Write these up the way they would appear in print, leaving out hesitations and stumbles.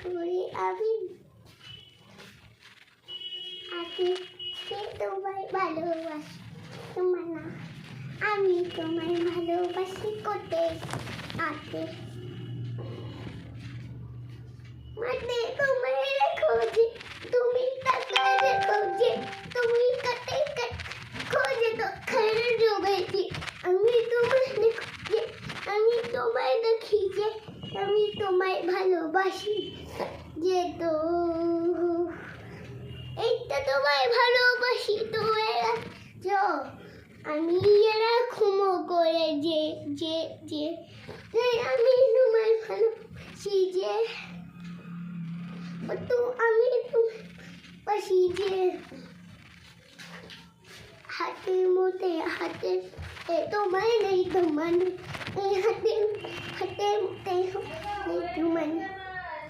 করে আমি আজকে তোমায় ভালোবাসি, তোমার না আমি তোমায় ভালোবাসি কোটে আতে মানে তোমায় রেখো যে তুমি টাকা রেখো যে তুমি কাটে খোঁজে তো খেলে ডুবেছি আমি তোমায় দেখো যে আমি তোমায় দেখি যে আমি তোমায় ভালোবাসি যে তো এইটা তোমায় ভালোবাসি তোমায় আমি এরা ক্ষমো করে যে যে যে আমি তোমায় ভালোবাসি যে তো আমি তোমায় যে হাতের মধ্যে হাতে তোমায় নেই তোমার হাতে হাতের মধ্যে নেই তোমার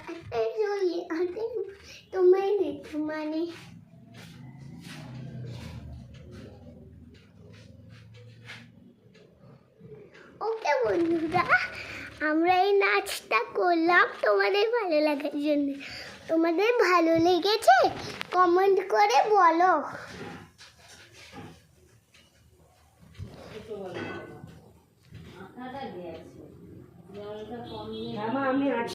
হাতে জড়িয়ে হাতে তোমায় নেই তোমার ওকে বন্ধুরা, আমরা এই নাচটা করলাম তোমাদের ভালো লাগার জন্য। তোমাদের ভালো লেগেছে কমেন্ট করে বলো। আমি